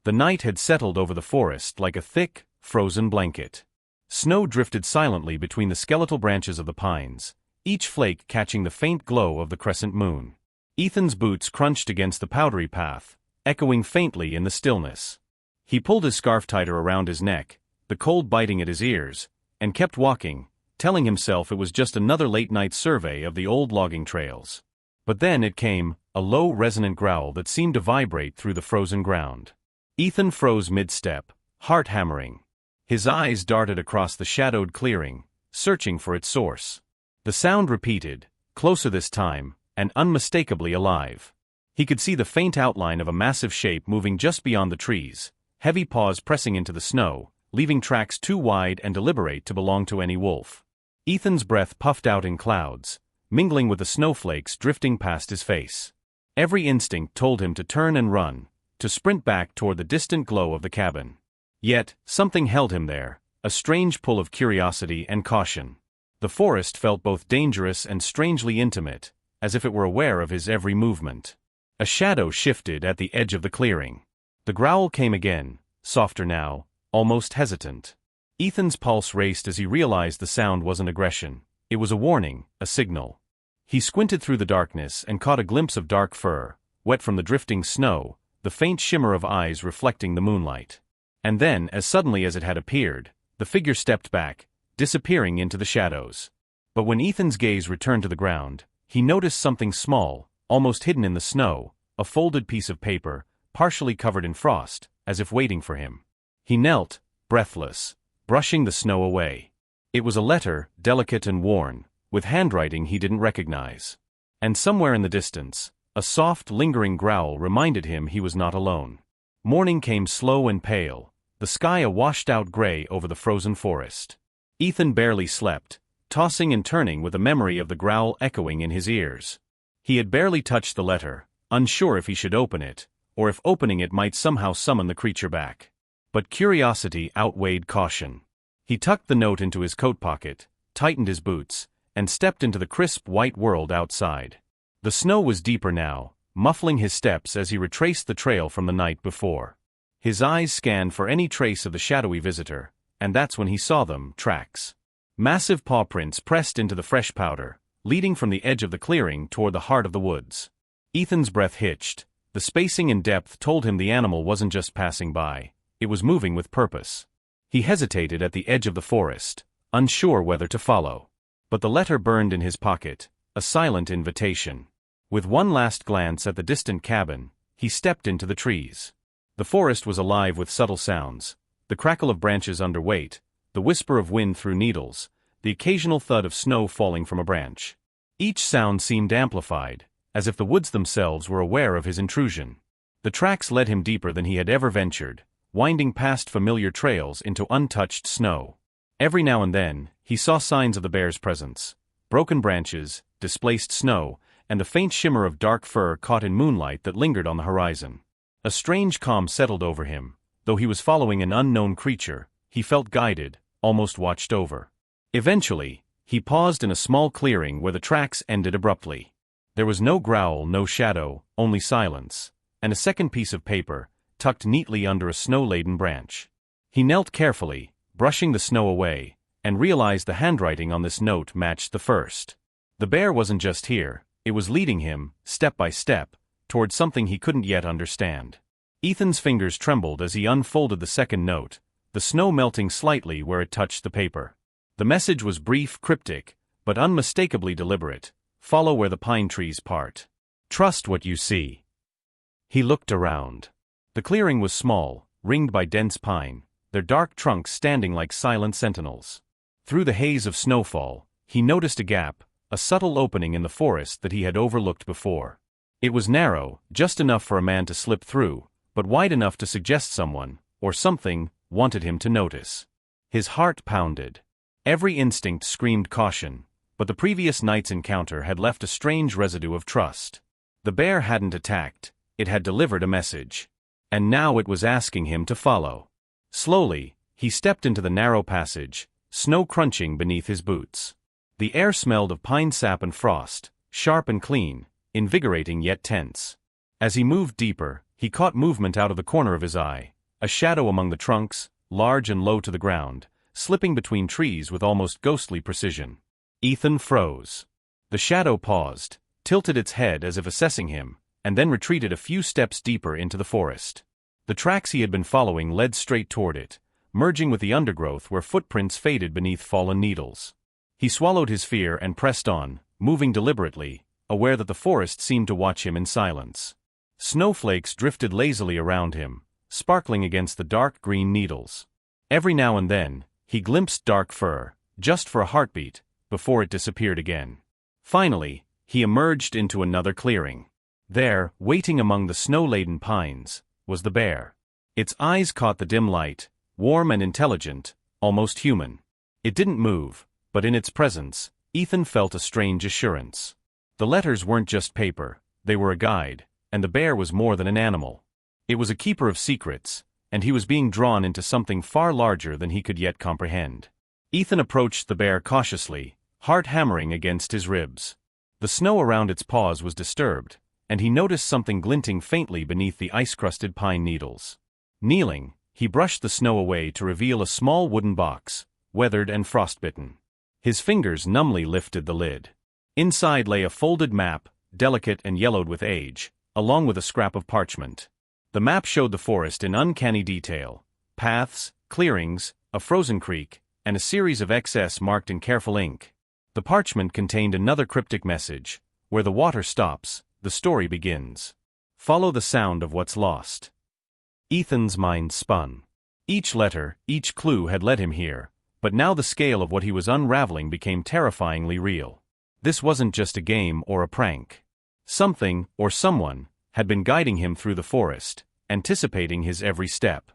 The night had settled over the forest like a thick, frozen blanket. Snow drifted silently between the skeletal branches of the pines, each flake catching the faint glow of the crescent moon. Ethan's boots crunched against the powdery path, echoing faintly in the stillness. He pulled his scarf tighter around his neck, the cold biting at his ears, and kept walking, telling himself it was just another late-night survey of the old logging trails. But then it came, a low, resonant growl that seemed to vibrate through the frozen ground. Ethan froze mid-step, heart hammering. His eyes darted across the shadowed clearing, searching for its source. The sound repeated, closer this time, and unmistakably alive. He could see the faint outline of a massive shape moving just beyond the trees, heavy paws pressing into the snow, leaving tracks too wide and deliberate to belong to any wolf. Ethan's breath puffed out in clouds, mingling with the snowflakes drifting past his face. Every instinct told him to turn and run, to sprint back toward the distant glow of the cabin. Yet, something held him there, a strange pull of curiosity and caution. The forest felt both dangerous and strangely intimate, as if it were aware of his every movement. A shadow shifted at the edge of the clearing. The growl came again, softer now, almost hesitant. Ethan's pulse raced as he realized the sound wasn't aggression. It was a warning, a signal. He squinted through the darkness and caught a glimpse of dark fur, wet from the drifting snow, the faint shimmer of eyes reflecting the moonlight. And then, as suddenly as it had appeared, the figure stepped back, disappearing into the shadows. But when Ethan's gaze returned to the ground, he noticed something small, almost hidden in the snow, a folded piece of paper, partially covered in frost, as if waiting for him. He knelt, breathless, brushing the snow away. It was a letter, delicate and worn, with handwriting he didn't recognize. And somewhere in the distance, a soft, lingering growl reminded him he was not alone. Morning came slow and pale, the sky a washed-out gray over the frozen forest. Ethan barely slept, tossing and turning with a memory of the growl echoing in his ears. He had barely touched the letter, unsure if he should open it, or if opening it might somehow summon the creature back. But curiosity outweighed caution. He tucked the note into his coat pocket, tightened his boots, and stepped into the crisp white world outside. The snow was deeper now, muffling his steps as he retraced the trail from the night before. His eyes scanned for any trace of the shadowy visitor, and that's when he saw them, tracks. Massive paw prints pressed into the fresh powder, leading from the edge of the clearing toward the heart of the woods. Ethan's breath hitched. The spacing and depth told him the animal wasn't just passing by, it was moving with purpose. He hesitated at the edge of the forest, unsure whether to follow. But the letter burned in his pocket, a silent invitation. With one last glance at the distant cabin, he stepped into the trees. The forest was alive with subtle sounds, the crackle of branches under weight, the whisper of wind through needles, the occasional thud of snow falling from a branch. Each sound seemed amplified, as if the woods themselves were aware of his intrusion. The tracks led him deeper than he had ever ventured, winding past familiar trails into untouched snow. Every now and then, he saw signs of the bear's presence: broken branches, displaced snow, and a faint shimmer of dark fur caught in moonlight that lingered on the horizon. A strange calm settled over him. Though he was following an unknown creature, he felt guided, almost watched over. Eventually, he paused in a small clearing where the tracks ended abruptly. There was no growl, no shadow, only silence, and a second piece of paper, tucked neatly under a snow-laden branch. He knelt carefully, brushing the snow away, and realized the handwriting on this note matched the first. The bear wasn't just here, it was leading him, step by step, toward something he couldn't yet understand. Ethan's fingers trembled as he unfolded the second note, the snow melting slightly where it touched the paper. The message was brief, cryptic, but unmistakably deliberate: follow where the pine trees part. Trust what you see. He looked around. The clearing was small, ringed by dense pine, their dark trunks standing like silent sentinels. Through the haze of snowfall, he noticed a gap, a subtle opening in the forest that he had overlooked before. It was narrow, just enough for a man to slip through, but wide enough to suggest someone, or something, wanted him to notice. His heart pounded. Every instinct screamed caution, but the previous night's encounter had left a strange residue of trust. The bear hadn't attacked, it had delivered a message. And now it was asking him to follow. Slowly, he stepped into the narrow passage, snow crunching beneath his boots. The air smelled of pine sap and frost, sharp and clean, invigorating yet tense. As he moved deeper, he caught movement out of the corner of his eye, A shadow among the trunks, large and low to the ground, slipping between trees with almost ghostly precision. Ethan froze. The shadow paused, tilted its head as if assessing him, and then retreated a few steps deeper into the forest. The tracks he had been following led straight toward it, merging with the undergrowth where footprints faded beneath fallen needles. He swallowed his fear and pressed on, moving deliberately, aware that the forest seemed to watch him in silence. Snowflakes drifted lazily around him, sparkling against the dark green needles. Every now and then, he glimpsed dark fur, just for a heartbeat, before it disappeared again. Finally, he emerged into another clearing. There, waiting among the snow-laden pines, was the bear. Its eyes caught the dim light, warm and intelligent, almost human. It didn't move, but in its presence, Ethan felt a strange assurance. The letters weren't just paper, they were a guide, and the bear was more than an animal. It was a keeper of secrets, and he was being drawn into something far larger than he could yet comprehend. Ethan approached the bear cautiously, heart hammering against his ribs. The snow around its paws was disturbed, and he noticed something glinting faintly beneath the ice-crusted pine needles. Kneeling, he brushed the snow away to reveal a small wooden box, weathered and frostbitten. His fingers numbly lifted the lid. Inside lay a folded map, delicate and yellowed with age, along with a scrap of parchment. The map showed the forest in uncanny detail: paths, clearings, a frozen creek, and a series of X's marked in careful ink. The parchment contained another cryptic message: where the water stops, the story begins. Follow the sound of what's lost. Ethan's mind spun. Each letter, each clue had led him here, but now the scale of what he was unraveling became terrifyingly real. This wasn't just a game or a prank. Something, or someone, had been guiding him through the forest, anticipating his every step.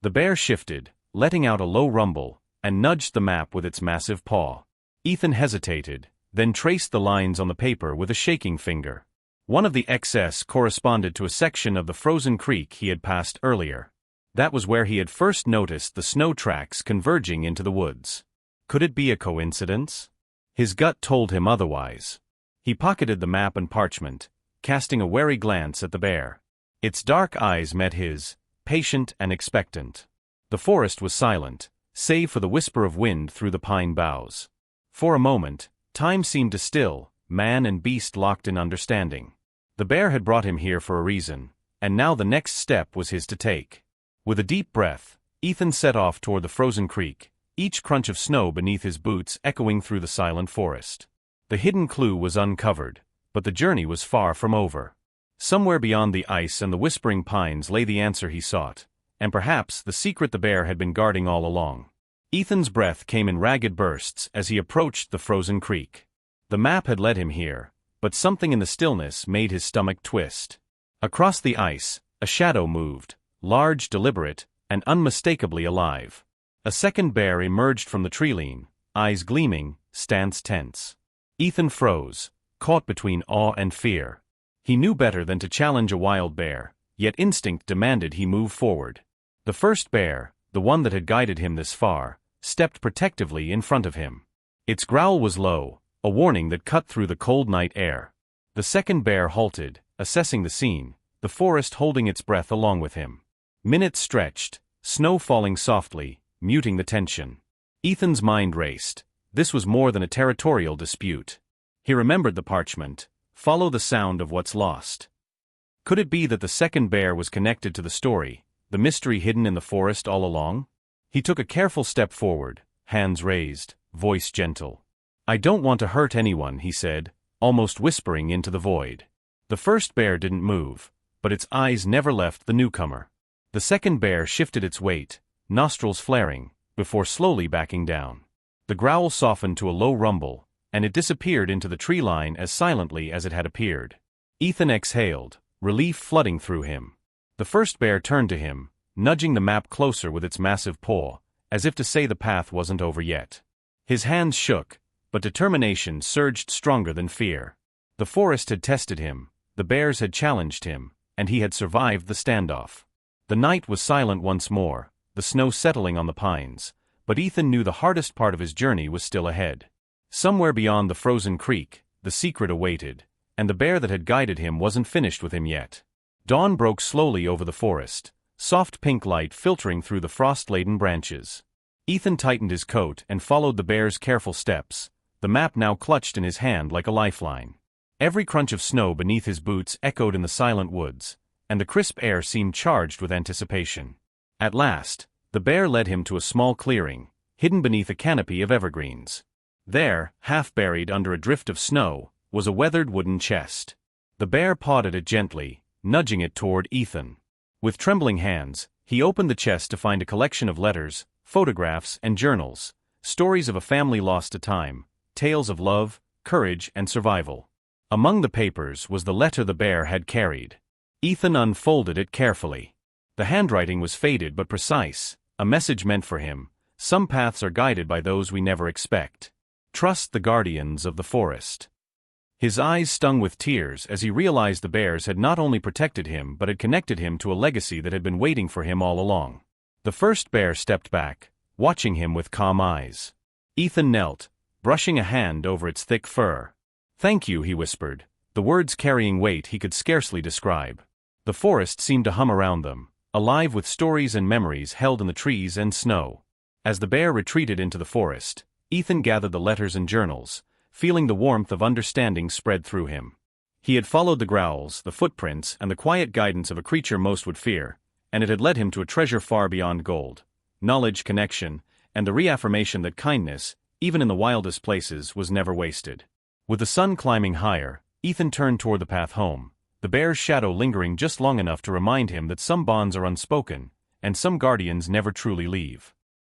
The bear shifted, letting out a low rumble, and nudged the map with its massive paw. Ethan hesitated, then traced the lines on the paper with a shaking finger. One of the X's corresponded to a section of the frozen creek he had passed earlier. That was where he had first noticed the snow tracks converging into the woods. Could it be a coincidence? His gut told him otherwise. He pocketed the map and parchment, casting a wary glance at the bear. Its dark eyes met his, patient and expectant. The forest was silent, save for the whisper of wind through the pine boughs. For a moment, time seemed to still, man and beast locked in understanding. The bear had brought him here for a reason, and now the next step was his to take. With a deep breath, Ethan set off toward the frozen creek, each crunch of snow beneath his boots echoing through the silent forest. The hidden clue was uncovered, but the journey was far from over. Somewhere beyond the ice and the whispering pines lay the answer he sought, and perhaps the secret the bear had been guarding all along. Ethan's breath came in ragged bursts as he approached the frozen creek. The map had led him here, but something in the stillness made his stomach twist. Across the ice, a shadow moved, large, deliberate, and unmistakably alive. A second bear emerged from the tree-line, eyes gleaming, stance tense. Ethan froze, caught between awe and fear. He knew better than to challenge a wild bear, yet instinct demanded he move forward. The first bear, the one that had guided him this far, stepped protectively in front of him. Its growl was low, a warning that cut through the cold night air. The second bear halted, assessing the scene, the forest holding its breath along with him. Minutes stretched, snow falling softly, muting the tension. Ethan's mind raced. This was more than a territorial dispute. He remembered the parchment: follow the sound of what's lost. Could it be that the second bear was connected to the story, the mystery hidden in the forest all along? He took a careful step forward, hands raised, voice gentle. "I don't want to hurt anyone," he said, almost whispering into the void. The first bear didn't move, but its eyes never left the newcomer. The second bear shifted its weight, nostrils flaring, before slowly backing down. The growl softened to a low rumble, and it disappeared into the tree line as silently as it had appeared. Ethan exhaled, relief flooding through him. The first bear turned to him, nudging the map closer with its massive paw, as if to say the path wasn't over yet. His hands shook, but determination surged stronger than fear. The forest had tested him, the bears had challenged him, and he had survived the standoff. The night was silent once more, the snow settling on the pines, but Ethan knew the hardest part of his journey was still ahead. Somewhere beyond the frozen creek, the secret awaited, and the bear that had guided him wasn't finished with him yet. Dawn broke slowly over the forest, soft pink light filtering through the frost-laden branches. Ethan tightened his coat and followed the bear's careful steps, the map now clutched in his hand like a lifeline. Every crunch of snow beneath his boots echoed in the silent woods, and the crisp air seemed charged with anticipation. At last, the bear led him to a small clearing, hidden beneath a canopy of evergreens. There, half buried under a drift of snow, was a weathered wooden chest. The bear pawed at it gently, nudging it toward Ethan. With trembling hands, he opened the chest to find a collection of letters, photographs, and journals, stories of a family lost to time, tales of love, courage, and survival. Among the papers was the letter the bear had carried. Ethan unfolded it carefully. The handwriting was faded but precise, a message meant for him. Some paths are guided by those we never expect. Trust the guardians of the forest. His eyes stung with tears as he realized the bears had not only protected him but had connected him to a legacy that had been waiting for him all along. The first bear stepped back, watching him with calm eyes. Ethan knelt, brushing a hand over its thick fur. "Thank you," he whispered, the words carrying weight he could scarcely describe. The forest seemed to hum around them, alive with stories and memories held in the trees and snow. As the bear retreated into the forest, Ethan gathered the letters and journals, feeling the warmth of understanding spread through him. He had followed the growls, the footprints, and the quiet guidance of a creature most would fear, and it had led him to a treasure far beyond gold, knowledge, connection, and the reaffirmation that kindness, even in the wildest places, was never wasted. With the sun climbing higher, Ethan turned toward the path home, the bear's shadow lingering just long enough to remind him that some bonds are unspoken, and some guardians never truly leave.